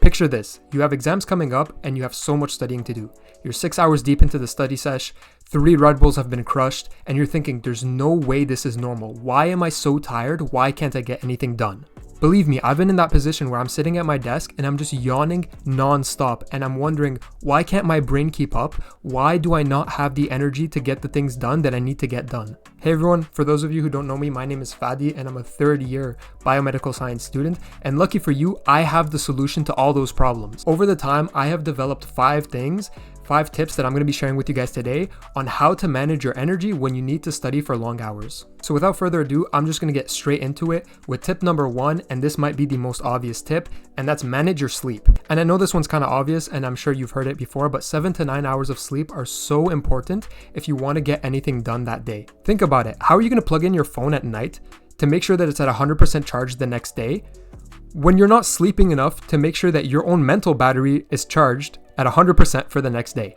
Picture this, you have exams coming up and you have so much studying to do. You're 6 hours deep into the study sesh, 3 Red Bulls have been crushed, and you're thinking, there's no way this is normal. Why am I so tired? Why can't I get anything done? Believe me, I've been in that position where I'm sitting at my desk and I'm just yawning non-stop and I'm wondering, why can't my brain keep up? Why do I not have the energy to get the things done that I need to get done? Hey everyone, for those of you who don't know me, my name is Fadi and I'm a 3rd year biomedical science student, and lucky for you, I have the solution to all those problems. Over the time, I have developed 5 tips that I'm going to be sharing with you guys today on how to manage your energy when you need to study for long hours. So without further ado, I'm just going to get straight into it with tip number 1, and this might be the most obvious tip, and that's manage your sleep. And I know this one's kind of obvious and I'm sure you've heard it before, but 7 to 9 hours of sleep are so important if you want to get anything done that day. Think about it. How are you going to plug in your phone at night to make sure that it's at 100% charge the next day when you're not sleeping enough to make sure that your own mental battery is charged at 100% for the next day?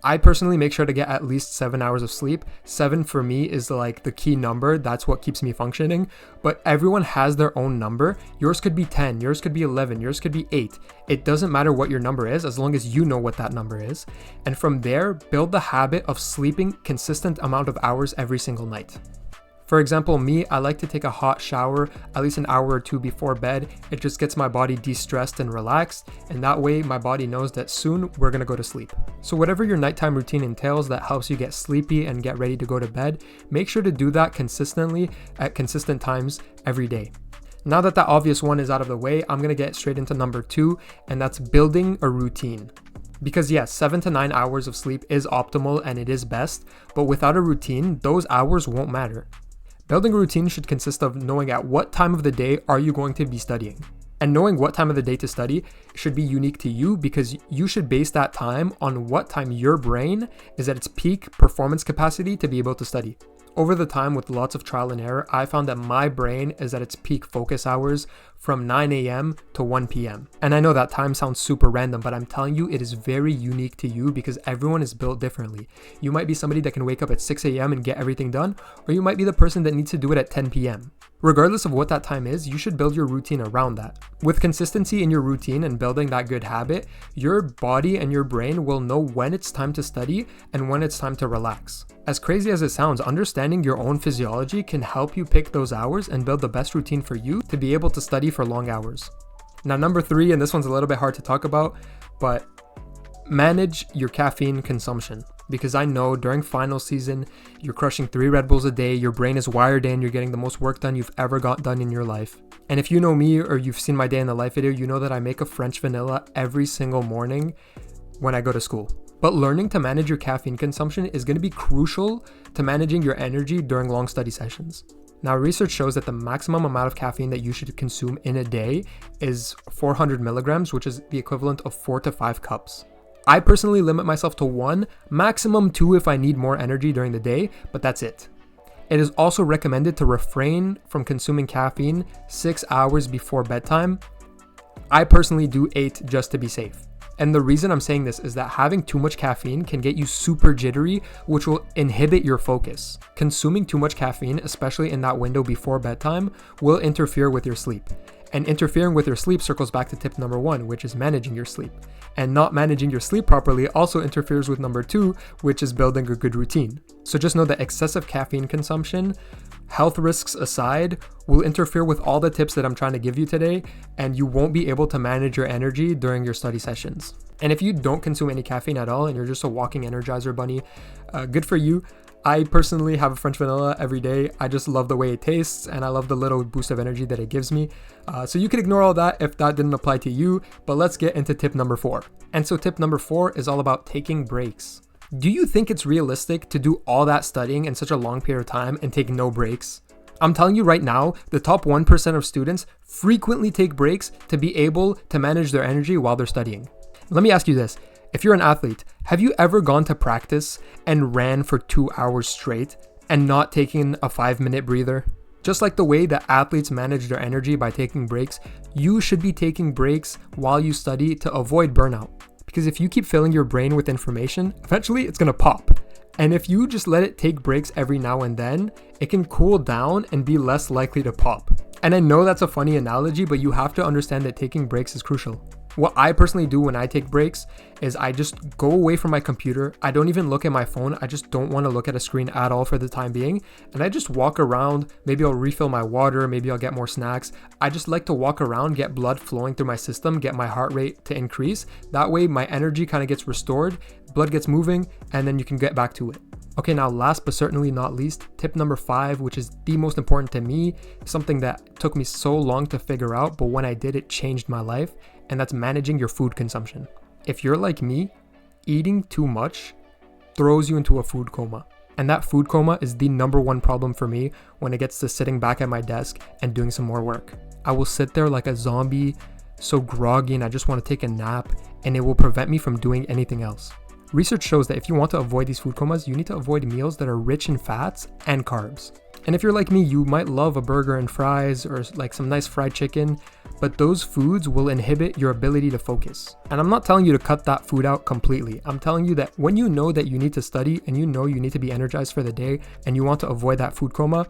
I personally make sure to get at least 7 hours of sleep. 7 for me is like the key number. That's what keeps me functioning. But everyone has their own number. Yours could be 10, yours could be 11, yours could be 8. It doesn't matter what your number is as long as you know what that number is. And from there, build the habit of sleeping consistent amount of hours every single night. For example, me, I like to take a hot shower at least an hour or 2 before bed. It just gets my body de-stressed and relaxed, and that way my body knows that soon we're gonna go to sleep. So whatever your nighttime routine entails that helps you get sleepy and get ready to go to bed, make sure to do that consistently at consistent times every day. Now that obvious one is out of the way, I'm gonna get straight into number 2, and that's building a routine. Because yes, 7 to 9 hours of sleep is optimal and it is best, but without a routine, those hours won't matter. Building a routine should consist of knowing at what time of the day are you going to be studying. And knowing what time of the day to study should be unique to you because you should base that time on what time your brain is at its peak performance capacity to be able to study. Over the time with lots of trial and error, I found that my brain is at its peak focus hours from 9 a.m. to 1 p.m. And I know that time sounds super random, but I'm telling you it is very unique to you because everyone is built differently. You might be somebody that can wake up at 6 a.m. and get everything done, or you might be the person that needs to do it at 10 p.m. Regardless of what that time is, you should build your routine around that. With consistency in your routine and building that good habit, your body and your brain will know when it's time to study and when it's time to relax. As crazy as it sounds, understanding your own physiology can help you pick those hours and build the best routine for you to be able to study for long hours. Now, number 3, and this one's a little bit hard to talk about, but manage your caffeine consumption. Because I know during final season, you're crushing 3 Red Bulls a day, your brain is wired in, you're getting the most work done you've ever got done in your life. And if you know me or you've seen my day in the life video, you know that I make a French vanilla every single morning when I go to school. But learning to manage your caffeine consumption is going to be crucial to managing your energy during long study sessions. Now, research shows that the maximum amount of caffeine that you should consume in a day is 400 milligrams, which is the equivalent of 4 to 5 cups. I personally limit myself to 1, maximum 2 if I need more energy during the day, but that's it. It is also recommended to refrain from consuming caffeine 6 hours before bedtime. I personally do 8 just to be safe. And the reason I'm saying this is that having too much caffeine can get you super jittery, which will inhibit your focus. Consuming too much caffeine, especially in that window before bedtime, will interfere with your sleep. And interfering with your sleep circles back to tip number 1, which is managing your sleep. And not managing your sleep properly also interferes with number 2, which is building a good routine. So just know that excessive caffeine consumption, health risks aside, will interfere with all the tips that I'm trying to give you today, and you won't be able to manage your energy during your study sessions. And if you don't consume any caffeine at all and you're just a walking Energizer bunny, good for you. I personally have a French vanilla every day. I just love the way it tastes and I love the little boost of energy that it gives me. So you can ignore all that if that didn't apply to you, but let's get into tip number 4. And so tip number 4 is all about taking breaks. Do you think it's realistic to do all that studying in such a long period of time and take no breaks? I'm telling you right now, the top 1% of students frequently take breaks to be able to manage their energy while they're studying. Let me ask you this. If you're an athlete, have you ever gone to practice and ran for 2 hours straight and not taking a 5-minute breather? Just like the way that athletes manage their energy by taking breaks, you should be taking breaks while you study to avoid burnout. Because if you keep filling your brain with information, eventually it's gonna pop. And if you just let it take breaks every now and then, it can cool down and be less likely to pop. And I know that's a funny analogy, but you have to understand that taking breaks is crucial. What I personally do when I take breaks is I just go away from my computer. I don't even look at my phone. I just don't want to look at a screen at all for the time being. And I just walk around. Maybe I'll refill my water. Maybe I'll get more snacks. I just like to walk around, get blood flowing through my system, get my heart rate to increase. That way my energy kind of gets restored, blood gets moving, and then you can get back to it. Okay, now last but certainly not least, tip number 5, which is the most important to me, something that took me so long to figure out, but when I did, it changed my life, and that's managing your food consumption. If you're like me, eating too much throws you into a food coma. And that food coma is the number one problem for me when it gets to sitting back at my desk and doing some more work. I will sit there like a zombie, so groggy, and I just want to take a nap, and it will prevent me from doing anything else. Research shows that if you want to avoid these food comas, you need to avoid meals that are rich in fats and carbs. And if you're like me, you might love a burger and fries or like some nice fried chicken, but those foods will inhibit your ability to focus. And I'm not telling you to cut that food out completely. I'm telling you that when you know that you need to study and you know you need to be energized for the day and you want to avoid that food coma,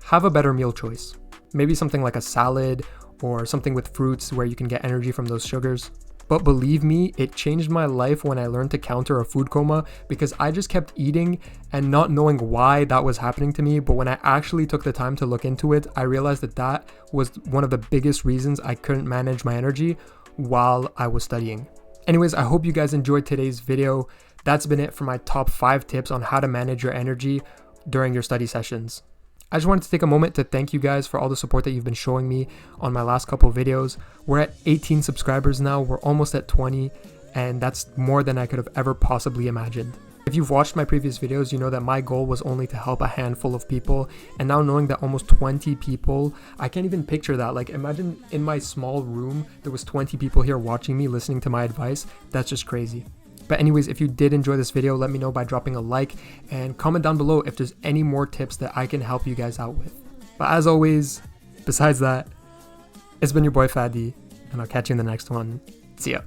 have a better meal choice. Maybe something like a salad or something with fruits where you can get energy from those sugars. But believe me, it changed my life when I learned to counter a food coma because I just kept eating and not knowing why that was happening to me. But when I actually took the time to look into it, I realized that that was one of the biggest reasons I couldn't manage my energy while I was studying. Anyways, I hope you guys enjoyed today's video. That's been it for my top 5 tips on how to manage your energy during your study sessions. I just wanted to take a moment to thank you guys for all the support that you've been showing me on my last couple of videos. We're at 18 subscribers now, we're almost at 20, and that's more than I could have ever possibly imagined. If you've watched my previous videos, you know that my goal was only to help a handful of people, and now knowing that almost 20 people, I can't even picture that. Like, imagine in my small room, there was 20 people here watching me, listening to my advice. That's just crazy. But anyways, if you did enjoy this video, let me know by dropping a like and comment down below if there's any more tips that I can help you guys out with. But as always, besides that, it's been your boy Fadi, and I'll catch you in the next one. See ya.